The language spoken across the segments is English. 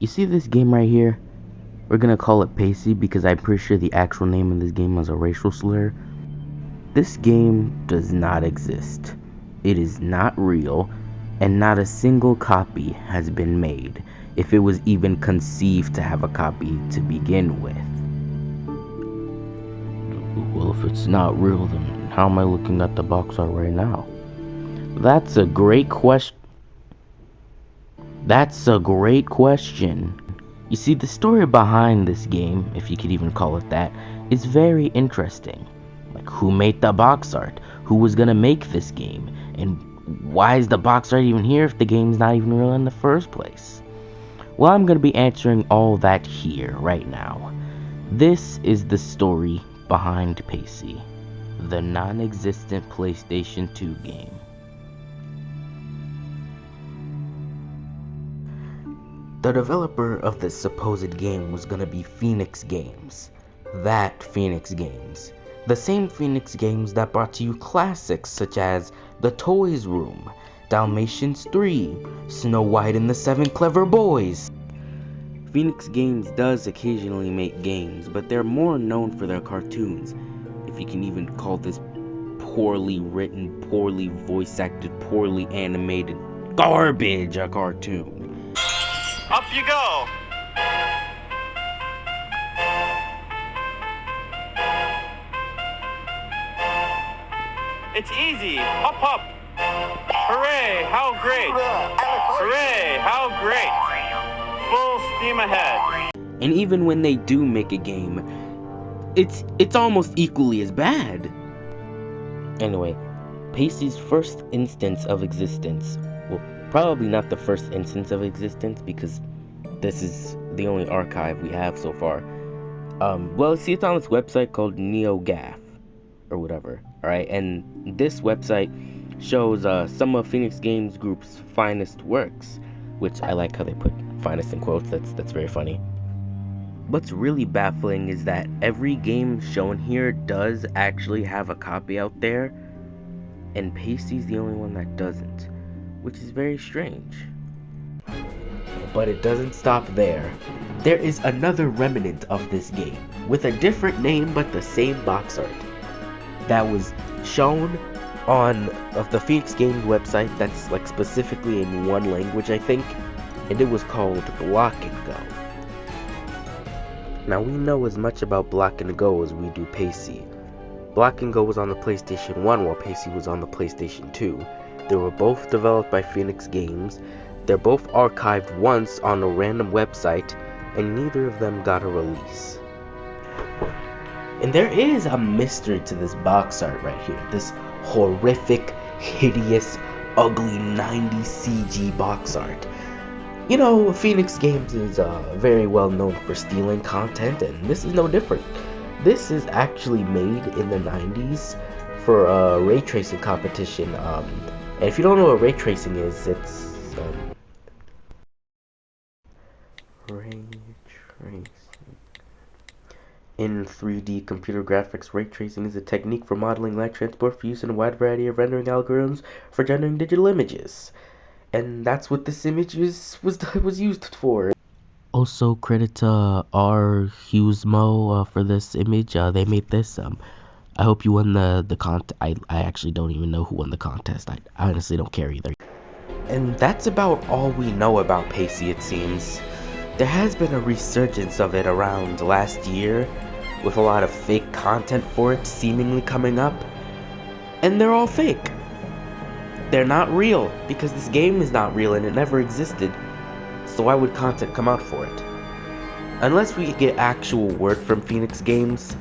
You see this game right here? We're gonna call it Paccie because I'm pretty sure the actual name of this game was a racial slur. This game does not exist. It is not real, and not a single copy has been made, if it was even conceived to have a copy to begin with. Well, if it's not real, then how am I looking at the box art right now? That's a great question. You see, the story behind this game, if you could even call it that, is very interesting. Like, who made the box art? Who was gonna make this game? And why is the box art even here if the game's not even real in the first place? Well, I'm gonna be answering all that here, right now. This is the story behind Paccie, the non-existent PlayStation 2 game. The developer of this supposed game was gonna be Phoenix Games. That Phoenix Games. The same Phoenix Games that brought to you classics such as The Toys Room, Dalmatians 3, Snow White and the Seven Clever Boys. Phoenix Games does occasionally make games, but they're more known for their cartoons, if you can even call this poorly written, poorly voice acted, poorly animated garbage a cartoon. Up you go! It's easy! Up, up! Hooray! How great! Hooray! How great! Full steam ahead! And even when they do make a game, it's almost equally as bad. Anyway, Paccie's first instance of existence, well, probably not the first instance of existence because this is the only archive we have so far. Well, see, it's on this website called NeoGAF or whatever. All right, and this website shows some of Phoenix Games Group's finest works, which I like how they put finest in quotes. That's very funny. What's really baffling is that every game shown here does actually have a copy out there, and Paccie's the only one that doesn't, which is very strange. But it doesn't stop there. There is another remnant of this game, with a different name but the same box art, that was shown on the Phoenix Games website that's like specifically in one language, I think, and it was called Block and Go. Now, we know as much about Block and Go as we do Paccie. Block and Go was on the PlayStation 1 while Paccie was on the PlayStation 2. They were both developed by Phoenix Games. They're both archived once on a random website, and neither of them got a release. And there is a mystery to this box art right here. This horrific, hideous, ugly 90s CG box art. You know, Phoenix Games is very well known for stealing content, and this is no different. This is actually made in the 90s for a ray tracing competition. And if you don't know what ray tracing is, it's ray tracing. In 3D computer graphics, ray tracing is a technique for modeling light transport for use in a wide variety of rendering algorithms for generating digital images. And that's what this image was used for. Also, credit to R. Hughesmo for this image. They made this. I hope you won the contest. I actually don't even know who won the contest. I honestly don't care either. And that's about all we know about Paccie, it seems. There has been a resurgence of it around last year, with a lot of fake content for it seemingly coming up. And they're all fake. They're not real, because this game is not real and it never existed. So why would content come out for it? Unless we get actual word from Phoenix Games,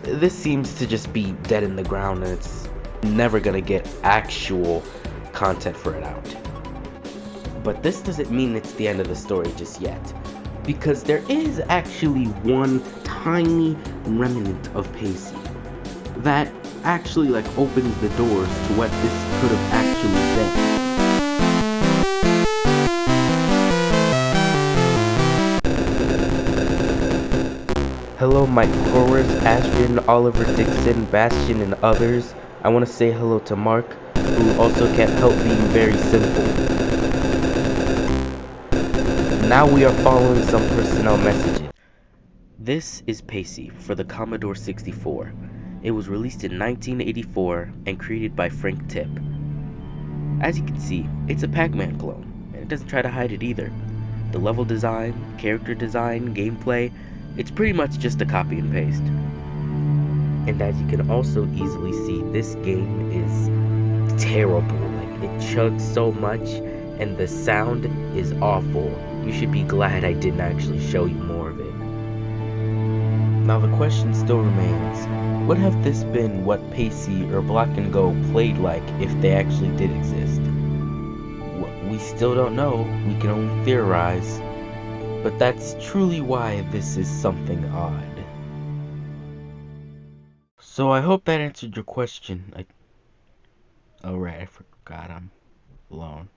this seems to just be dead in the ground and it's never gonna get actual content for it out. But this doesn't mean it's the end of the story just yet, because there is actually one tiny remnant of Paccie that actually opens the doors to what this could have actually been. Hello Mike Horwitz, Ashton, Oliver Dixon, Bastion, and others. I want to say hello to Mark, who also can't help being very simple. Now we are following some personnel messages. This is Paccie for the Commodore 64. It was released in 1984 and created by Frank Tipp. As you can see, it's a Pac-Man clone, and it doesn't try to hide it either. The level design, character design, gameplay, it's pretty much just a copy and paste. And as you can also easily see, this game is terrible. Like, it chugs so much, and the sound is awful. You should be glad I didn't actually show you more of it. Now the question still remains, would have this been what Paccie or Block and Go played like if they actually did exist? We still don't know, we can only theorize, but that's truly why this is something odd. So I hope that answered your question. Oh right, I forgot I'm alone.